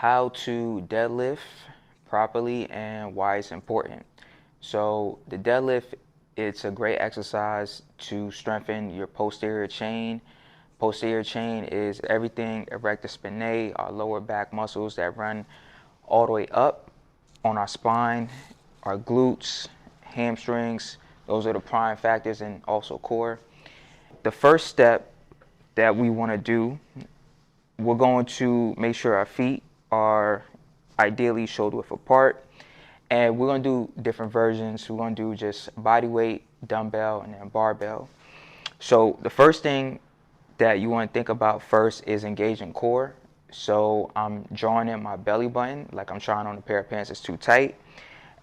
how to deadlift properly and why it's important. So the deadlift, it's a great exercise to strengthen your posterior chain. Posterior chain is everything erector spinae, our lower back muscles that run all the way up on our spine, our glutes, hamstrings. Those are the prime factors, and also core. The first step that we want to do, we're going to make sure our feet are ideally shoulder width apart. And we're going to do different versions. We're going to do just body weight, dumbbell, and then barbell. So the first thing that you want to think about first is engaging core. So I'm drawing in my belly button like I'm trying on a pair of pants that's too tight.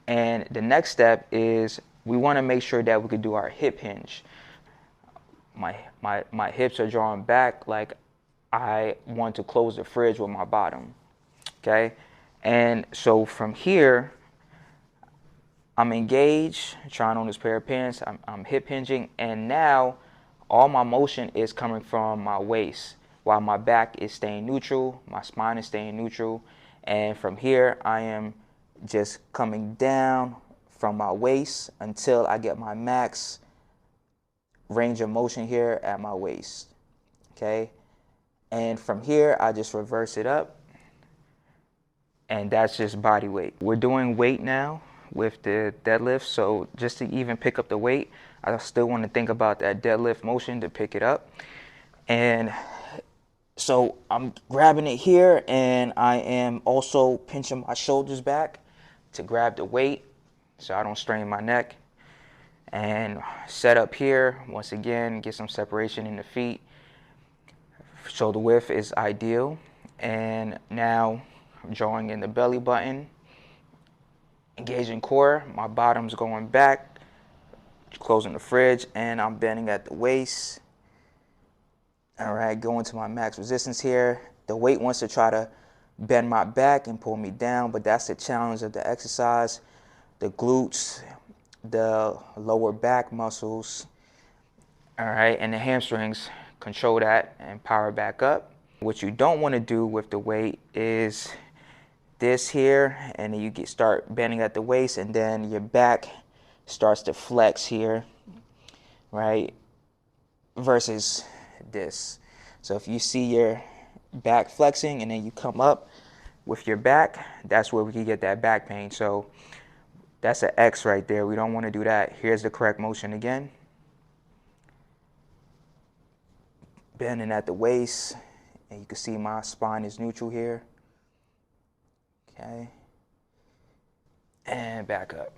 And the next step is we want to make sure that we can do our hip hinge. My hips are drawn back like I want to close the fridge with my bottom. Okay? And so from here, I'm engaged, trying on this pair of pants, I'm hip hinging, and now all my motion is coming from my waist, while my back is staying neutral, my spine is staying neutral, and from here I am just coming down from my waist until I get my max range of motion here at my waist, okay? And from here, I just reverse it up, and that's just body weight. We're doing weight now with the deadlift, so just to even pick up the weight, I still want to think about that deadlift motion to pick it up. And so I'm grabbing it here, and I am also pinching my shoulders back to grab the weight so I don't strain my neck. And set up here, once again, get some separation in the feet. Shoulder width is ideal. And now I'm drawing in the belly button, engaging core, my bottom's going back, closing the fridge, and I'm bending at the waist. All right, going to my max resistance here. The weight wants to try to bend my back and pull me down, but that's the challenge of the exercise. The glutes, the lower back muscles, all right, and the hamstrings control that and power back up. What you don't want to do with the weight is this here, and then you start bending at the waist, and then your back starts to flex here, right, versus this. So if you see your back flexing and then you come up with your back, that's where we can get that back pain. So that's an X right there. We don't want to do that. Here's the correct motion again. Bending at the waist, and you can see my spine is neutral here. Okay. And back up.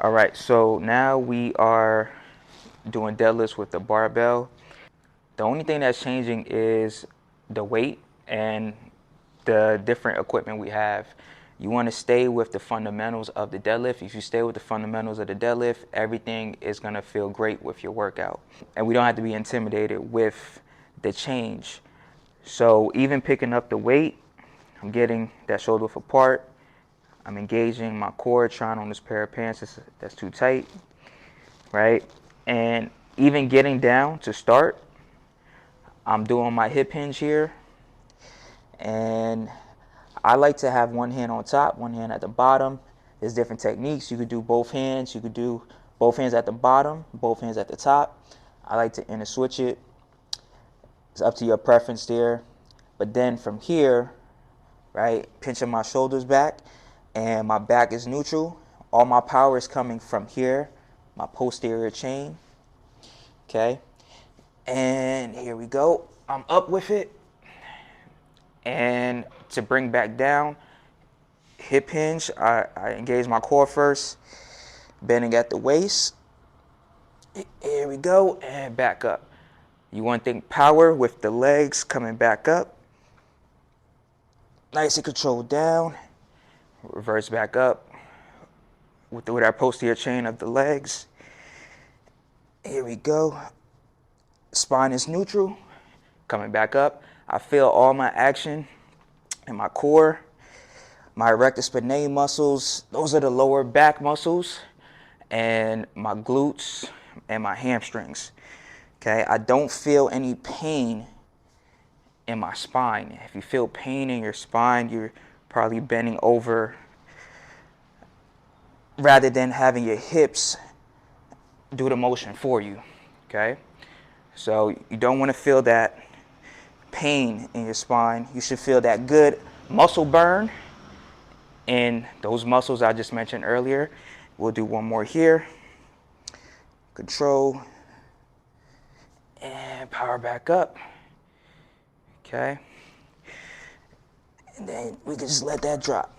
All right, so now we are doing deadlifts with the barbell. The only thing that's changing is the weight and the different equipment we have. You want to stay with the fundamentals of the deadlift. If you stay with the fundamentals of the deadlift, everything is going to feel great with your workout. And we don't have to be intimidated with the change. So even picking up the weight, I'm getting that shoulder width apart. I'm engaging my core, trying on this pair of pants that's too tight, right? And even getting down to start, I'm doing my hip hinge here. And I like to have one hand on top, one hand at the bottom. There's different techniques. You could do both hands. You could do both hands at the bottom, both hands at the top. I like to inner switch it. It's up to your preference there. But then from here, right, pinching my shoulders back, and my back is neutral. All my power is coming from here, my posterior chain. Okay. And here we go. I'm up with it. And to bring back down, hip hinge, I engage my core first, bending at the waist. Here we go, and back up. You want to think power with the legs coming back up. Nice and controlled down. Reverse back up with our posterior chain of the legs. Here we go. Spine is neutral. Coming back up. I feel all my action in my core. My erector spinae muscles, those are the lower back muscles, and my glutes and my hamstrings. Okay, I don't feel any pain in my spine. If you feel pain in your spine, you're probably bending over rather than having your hips do the motion for you, okay? So you don't want to feel that pain in your spine. You should feel that good muscle burn in those muscles I just mentioned earlier. We'll do one more here. Control and power back up, okay? And then we can just let that drop.